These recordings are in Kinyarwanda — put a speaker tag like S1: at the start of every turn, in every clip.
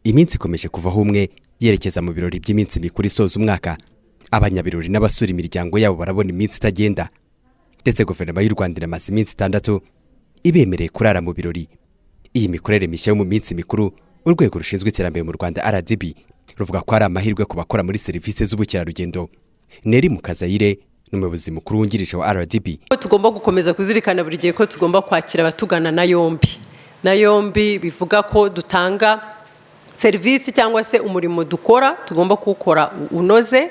S1: Iminsi ikomeje kuvaho umwe yerekeza mu birori by'iminsi mikuru isoza umwaka. Abanyabirori n'abasura imiryango yabo barabona iminsi itagenda. Ndetse guverinoma y'u Rwanda iramaze iminsi 6 ibemereye kurara mu birori. Iyi mikorere mishya yo mu minsi mikuru urwego rushinzwe iterambere mu Rwanda RDB ruvuga ko ari amahirwe ku bakora muri serivisi z'ubukerarugendo. Neri Mukazayire n'umuyobozi mukuru wungirije wa RDB.
S2: Tugomba gukomeza kuzirikana buri gihe ko tugomba kwakira abatugana na yombi bivuga ko dutanga serivisi cyangwa se umurimo dukora tugomba kuwukora unoze.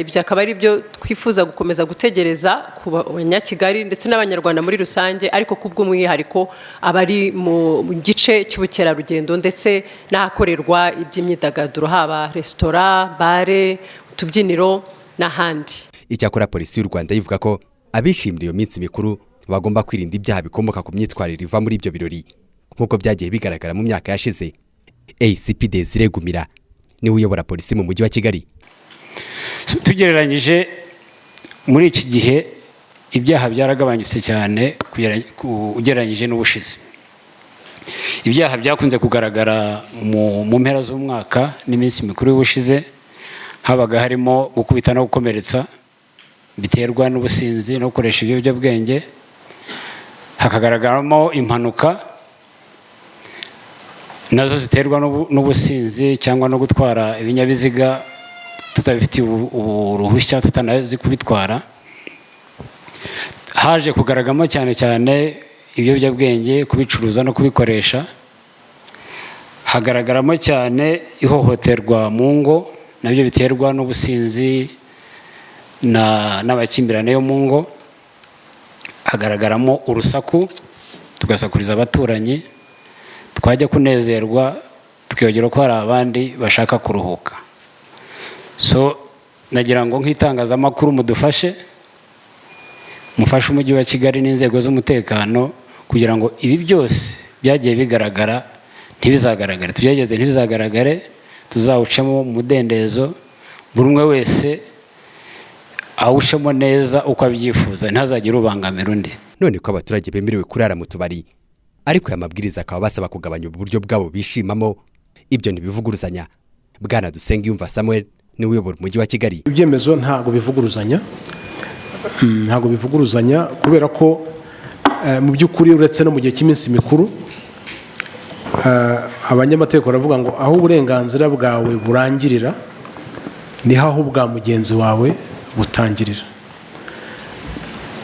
S2: Ibyo akaba ari byo twifuza gukomeza gutegereza ku banyakigali ndetse n'abanyarwanda muri rusange, ariko kubw'umwihariko abari mu gice cy'ubukerarugendo ndetse n'ahakorerwa iby'imyidagaduro, haba resitora, bare, utubyiniro n'ahandi.
S1: Icyakora polisi y'u Rwanda ivuga ko abishimira iyo minsi mikuru bagomba kwirinda ibyaha bikomoka ku myitwarire iva muri ibyo birori nk'uko byagiye bigaragara mu myaka yashize. ACP Desire Gumira ni uyobora polisi mu mujyi wa Kigali.
S3: Tugereranyije muri iki gihe ibyaha byaragabanyutse cyane ugereranyije n'ubushize. Ibyaha byakunze kugaragara mu mpera z'umwaka n'iminsi mikuru y'ubushize, habaga harimo gukubita no gukomeretsa biterwa n'ubusinzi no gukoresha ibiyobyabwenge, hakagaragaramo impanuka nazo ziterwa n'ubusinzi cyangwa no gutwara ibinyabiziga tutabifitiye uruhushya tutanazi kubitwara. Haje kugaragamo cyane ibiyobyabwenge, kubicuruza no kubikoresha. Hagaragaramo cyane ihohoterwa mu ngo, nabyo biterwa n'ubusinzi n'abakimbirane yo mu ngo. Hagaragaramo urusaku, tugasakuriza abaturanyi, twajya kunezerwa tukiyongera ko hari abandi bashaka kuruhuka. So nagira ngo nk'itangazamakuru mufashe umujyi wa Kigali n'inzego z'umutekano kugira ngo ibi byose byagiye bigaragara ntibizagaragare, tubyageze ntibizagaragare, tuzawucemo mu mudendezo, buri umwe wese awucemo neza uko abyifuza, ntazagire ubangamira undi.
S1: None ko abaturage bemerewe kurara mu tubari, ariko aya mabwiriza akaba basaba kugabanya uburyo bwabo bishimamo, ibyo ntibivuguruzanya. Bwana Dusengiyumva Samuel ni uyobora umujyi wa Kigali.
S4: Ibyemezo ntago bivuguruzanya kubera ko mu by'ukuri uretse no mu gihe cy'iminsi mikuru abanyamategeko baravuga ngo aho uburenganzira bwawe burangirira niho aho bwa mugenzi wawe butangirira.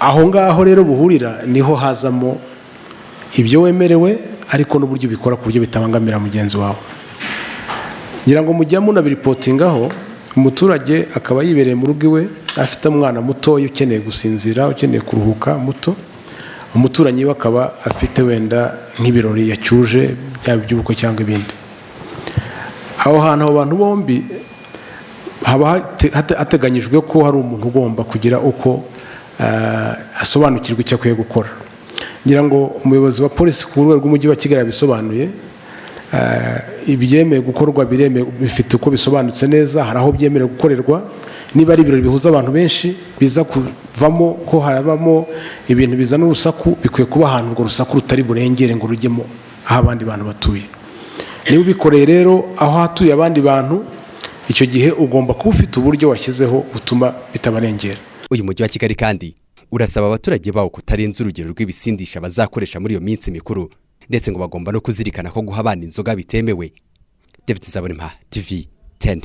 S4: Aho ngaho rero buhurira niho hazamo ibyo wemerewe ariko n'uburyo bikora ku buryo bitabangamira mugenzi wawe. Ngira ngo mujya munabiripotingaho, umuturage akaba yibereye mu rugo iwe afite umwana muto ukeneye gusinzira, ukeneye kuruhuka muto, umuturanyi we akaba afite wenda nk'ibirori yacyuje byaba iby'ubukwe cyangwa ibindi. Aho hantu abo bantu bombi haba hateganyijwe ko hari umuntu ugomba kugira uko asobanukirwa icyo akwiye gukora. Ngira ngo umuyobozi wa polisi ku rwego rw'umujyi wa Kigali yabisobanuye, ibyemeye gukorwa bifite uko bisobanutse neza, hari aho byemerewe gukorerwa. Niba ari ibirori bihuza abantu benshi biza kuvamo ko harabamo ibintu bizana urusaku, bikwiye kuba ahantu ngo rusaku rutari burengere ngo rujyemo aho abandi bantu batuye. Niba ubikoreye rero aho hatuye abandi bantu, icyo gihe ugomba kuba ufite uburyo washyizeho butuma bitabarengera.
S1: Uyu mujyi wa Kigali kandi urasaba abaturage bawo kutarenza urugero rw'ibisindisha bazakoresha muri iyo minsi mikuru, ndetse ngo bagomba no kuzirikana ko guha abana inzoga bitemewe. David Zabonimpa, TV 10.